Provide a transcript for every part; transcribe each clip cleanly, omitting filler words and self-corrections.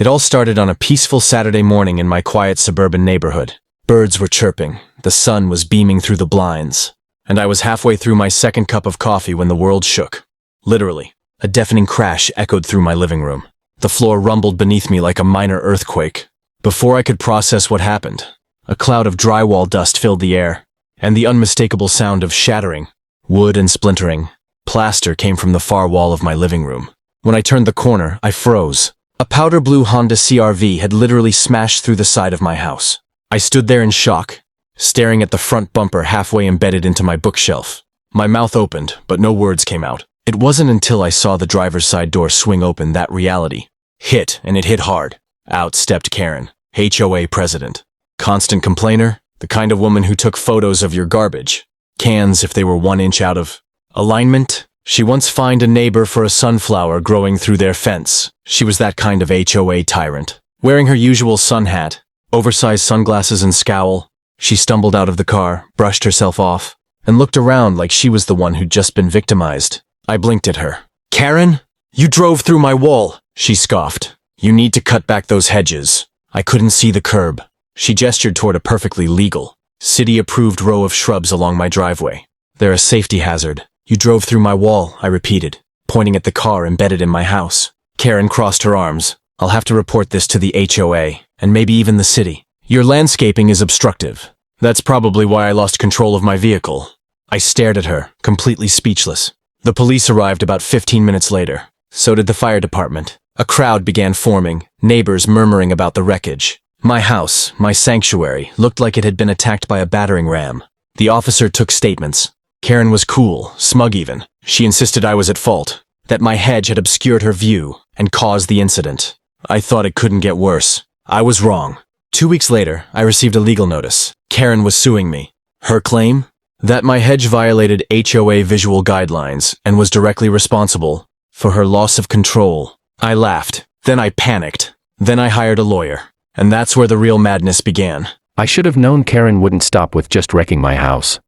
It all started on a peaceful Saturday morning in my quiet suburban neighborhood. Birds were chirping, the sun was beaming through the blinds, and I was halfway through my second cup of coffee when the world shook. Literally, a deafening crash echoed through my living room. The floor rumbled beneath me like a minor earthquake. Before I could process what happened, a cloud of drywall dust filled the air, and the unmistakable sound of shattering, wood and splintering, plaster came from the far wall of my living room. When I turned the corner, I froze. A powder blue Honda CR-V had literally smashed through the side of my house. I stood there in shock, staring at the front bumper halfway embedded into my bookshelf. My mouth opened, but no words came out. It wasn't until I saw the driver's side door swing open that reality hit, and it hit hard. Out stepped Karen, HOA president. Constant complainer, the kind of woman who took photos of your garbage cans if they were 1 inch out of alignment. She once fined a neighbor for a sunflower growing through their fence. She was that kind of HOA tyrant. Wearing her usual sun hat, oversized sunglasses and scowl, she stumbled out of the car, brushed herself off, and looked around like she was the one who'd just been victimized. I blinked at her. "Karen, you drove through my wall," she scoffed. "You need to cut back those hedges." I couldn't see the curb. She gestured toward a perfectly legal, city-approved row of shrubs along my driveway. "They're a safety hazard." "You drove through my wall," I repeated, pointing at the car embedded in my house. Karen crossed her arms. "I'll have to report this to the HOA, and maybe even the city. Your landscaping is obstructive. That's probably why I lost control of my vehicle." I stared at her, completely speechless. The police arrived about 15 minutes later. So did the fire department. A crowd began forming, neighbors murmuring about the wreckage. My house, my sanctuary, looked like it had been attacked by a battering ram. The officer took statements. Karen was cool, smug even. She insisted I was at fault, that my hedge had obscured her view and caused the incident. I thought it couldn't get worse. I was wrong. 2 weeks later, I received a legal notice. Karen was suing me. Her claim? That my hedge violated HOA visual guidelines and was directly responsible for her loss of control. I laughed. Then I panicked. Then I hired a lawyer. And that's where the real madness began. I should have known Karen wouldn't stop with just wrecking my house.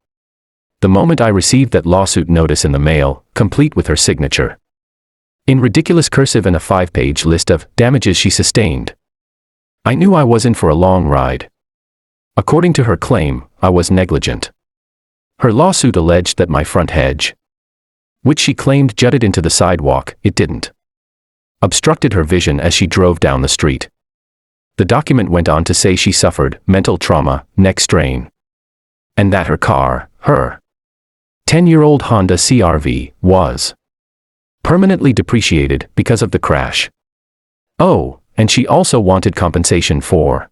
The moment I received that lawsuit notice in the mail, complete with her signature, in ridiculous cursive and a 5-page list of damages she sustained, I knew I was in for a long ride. According to her claim, I was negligent. Her lawsuit alleged that my front hedge, which she claimed jutted into the sidewalk, it didn't, obstructed her vision as she drove down the street. The document went on to say she suffered mental trauma, neck strain, and that her car, her 10-year-old Honda CR-V, was permanently depreciated because of the crash. Oh, and she also wanted compensation for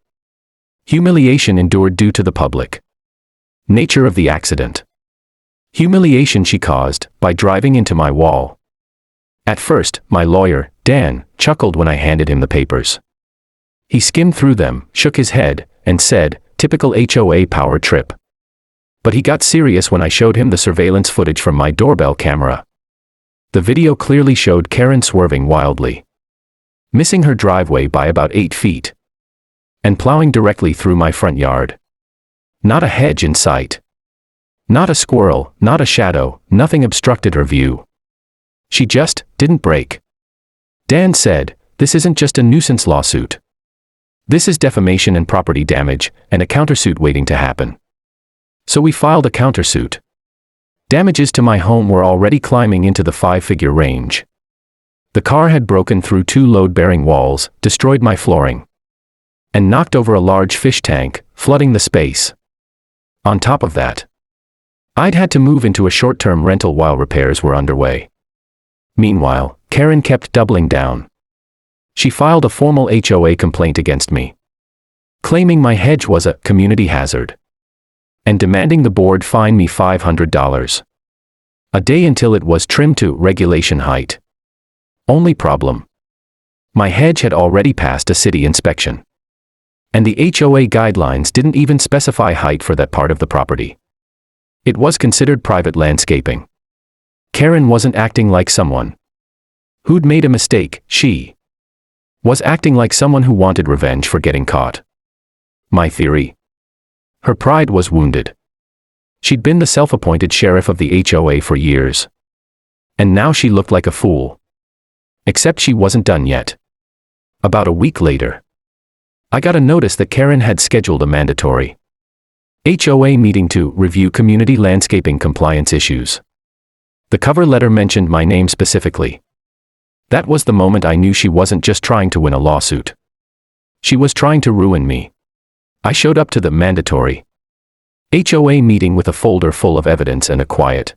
humiliation endured due to the public nature of the accident. Humiliation she caused by driving into my wall. At first, my lawyer, Dan, chuckled when I handed him the papers. He skimmed through them, shook his head, and said, "Typical HOA power trip." But he got serious when I showed him the surveillance footage from my doorbell camera. The video clearly showed Karen swerving wildly, missing her driveway by about 8 feet, and plowing directly through my front yard. Not a hedge in sight. Not a squirrel, not a shadow, nothing obstructed her view. She just didn't brake. Dan said, "This isn't just a nuisance lawsuit. This is defamation and property damage, and a countersuit waiting to happen." So we filed a countersuit. Damages to my home were already climbing into the 5-figure range. The car had broken through 2 load-bearing walls, destroyed my flooring, and knocked over a large fish tank, flooding the space. On top of that, I'd had to move into a short-term rental while repairs were underway. Meanwhile, Karen kept doubling down. She filed a formal HOA complaint against me, claiming my hedge was a community hazard, and demanding the board fine me $500 a day until it was trimmed to regulation height. Only problem: my hedge had already passed a city inspection, and the HOA guidelines didn't even specify height for that part of the property. It was considered private landscaping. Karen wasn't acting like someone who'd made a mistake. She was acting like someone who wanted revenge for getting caught. My theory: her pride was wounded. She'd been the self-appointed sheriff of the HOA for years, and now she looked like a fool. Except she wasn't done yet. About a week later, I got a notice that Karen had scheduled a mandatory HOA meeting to review community landscaping compliance issues. The cover letter mentioned my name specifically. That was the moment I knew she wasn't just trying to win a lawsuit. She was trying to ruin me. I showed up to the mandatory HOA meeting with a folder full of evidence and a quiet,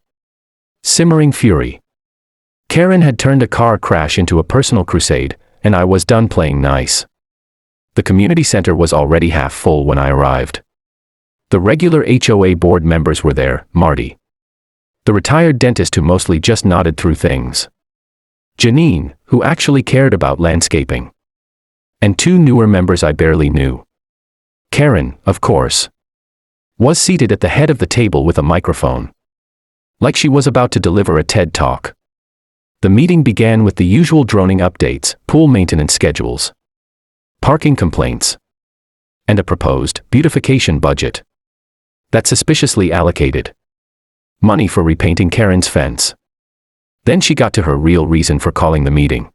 simmering fury. Karen had turned a car crash into a personal crusade, and I was done playing nice. The community center was already half full when I arrived. The regular HOA board members were there, Marty, the retired dentist who mostly just nodded through things, Janine, who actually cared about landscaping, and two newer members I barely knew. Karen, of course, was seated at the head of the table with a microphone, like she was about to deliver a TED Talk. The meeting began with the usual droning updates, pool maintenance schedules, parking complaints, and a proposed beautification budget that suspiciously allocated money for repainting Karen's fence. Then she got to her real reason for calling the meeting.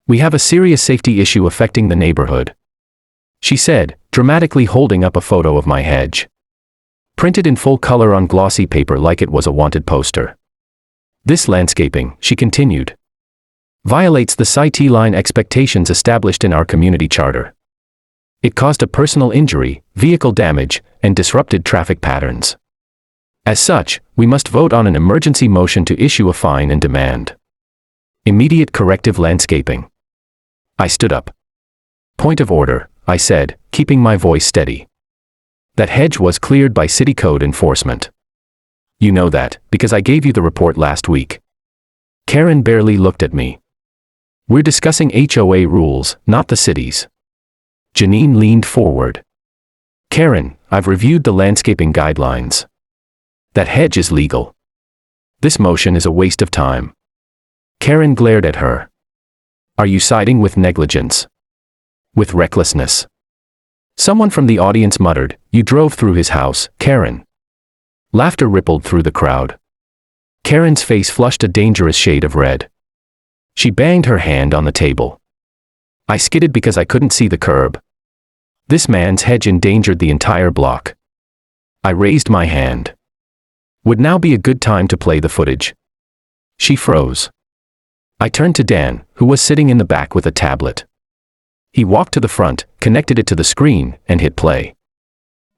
"We have a serious safety issue affecting the neighborhood," she said, dramatically holding up a photo of my hedge, printed in full color on glossy paper like it was a wanted poster. "This landscaping," she continued, "violates the sightline expectations established in our community charter. It caused a personal injury, vehicle damage, and disrupted traffic patterns. As such, we must vote on an emergency motion to issue a fine and demand immediate corrective landscaping." I stood up. "Point of order," I said, keeping my voice steady. "That hedge was cleared by city code enforcement. You know that, because I gave you the report last week." Karen barely looked at me. "We're discussing HOA rules, not the city's." Janine leaned forward. "Karen, I've reviewed the landscaping guidelines. That hedge is legal. This motion is a waste of time." Karen glared at her. "Are you siding with negligence? With recklessness?" Someone from the audience muttered, "You drove through his house, Karen." Laughter rippled through the crowd. Karen's face flushed a dangerous shade of red. She banged her hand on the table. I skidded because I couldn't see the curb. This man's hedge endangered the entire block. I raised my hand. Would now be a good time to play the footage. She froze. I turned to Dan, who was sitting in the back with a tablet. He walked to the front, connected it to the screen, and hit play.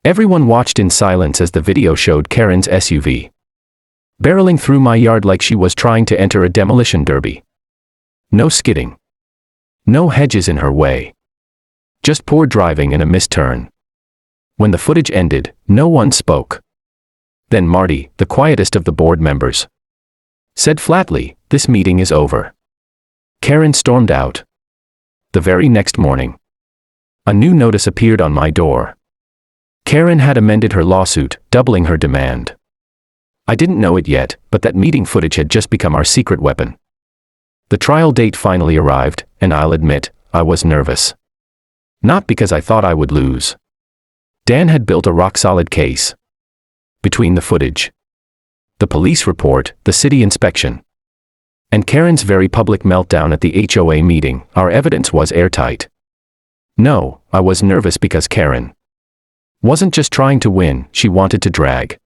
Everyone watched in silence as the video showed Karen's SUV barreling through my yard like she was trying to enter a demolition derby. No skidding. No hedges in her way. Just poor driving and a missed turn. When the footage ended, no one spoke. Then Marty, the quietest of the board members, said flatly, "This meeting is over." Karen stormed out. The very next morning, a new notice appeared on my door. Karen had amended her lawsuit, doubling her demand. I didn't know it yet, but that meeting footage had just become our secret weapon. The trial date finally arrived, and I'll admit, I was nervous. Not because I thought I would lose. Dan had built a rock-solid case. Between the footage, the police report, the city inspection, and Karen's very public meltdown at the HOA meeting, our evidence was airtight. No, I was nervous because Karen wasn't just trying to win, she wanted to drag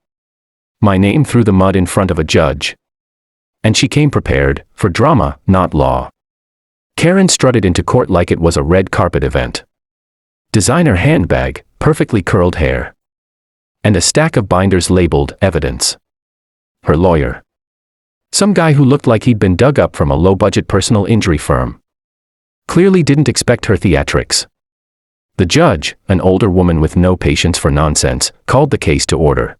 my name through the mud in front of a judge. And she came prepared, for drama, not law. Karen strutted into court like it was a red carpet event. Designer handbag, perfectly curled hair, and a stack of binders labeled evidence. Her lawyer, some guy who looked like he'd been dug up from a low-budget personal injury firm, clearly didn't expect her theatrics. The judge, an older woman with no patience for nonsense, called the case to order.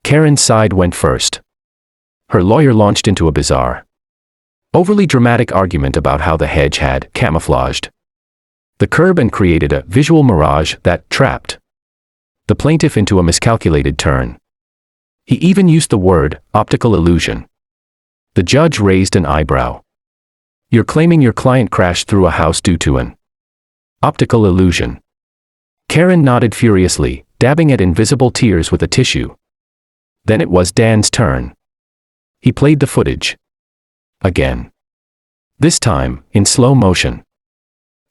Karen's side went first. Her lawyer launched into a bizarre, overly dramatic argument about how the hedge had camouflaged the curb and created a visual mirage that trapped the plaintiff into a miscalculated turn. He even used the word optical illusion. The judge raised an eyebrow. "You're claiming your client crashed through a house due to an optical illusion?" Karen nodded furiously, dabbing at invisible tears with a tissue. Then it was Dan's turn. He played the footage. Again. This time, in slow motion.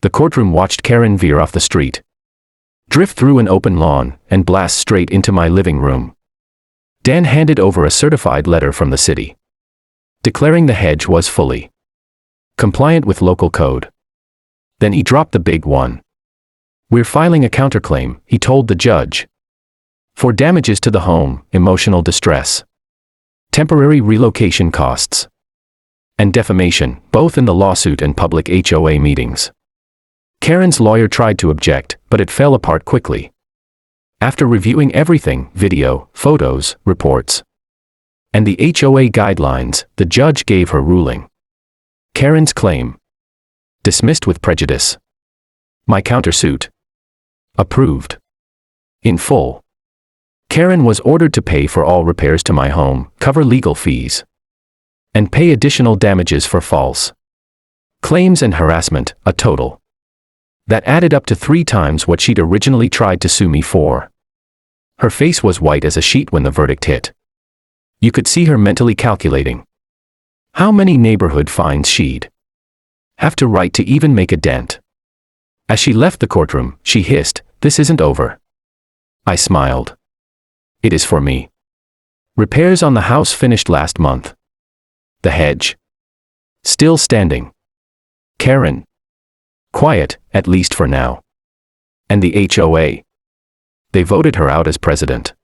The courtroom watched Karen veer off the street, drift through an open lawn, and blast straight into my living room. Dan handed over a certified letter from the city, declaring the hedge was fully compliant with local code. Then he dropped the big one. "We're filing a counterclaim," he told the judge, "for damages to the home, emotional distress, temporary relocation costs, and defamation, both in the lawsuit and public HOA meetings." Karen's lawyer tried to object, but it fell apart quickly. After reviewing everything, video, photos, reports, and the HOA guidelines, the judge gave her ruling. Karen's claim dismissed with prejudice. My countersuit approved in full. Karen was ordered to pay for all repairs to my home, cover legal fees, and pay additional damages for false claims and harassment, a total that added up to 3 times what she'd originally tried to sue me for. Her face was white as a sheet when the verdict hit. You could see her mentally calculating how many neighborhood fines she'd have to write to even make a dent. As she left the courtroom, she hissed, "This isn't over." I smiled. "It is for me." Repairs on the house finished last month. The hedge still standing. Karen quiet, at least for now. And the HOA, they voted her out as president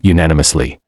unanimously.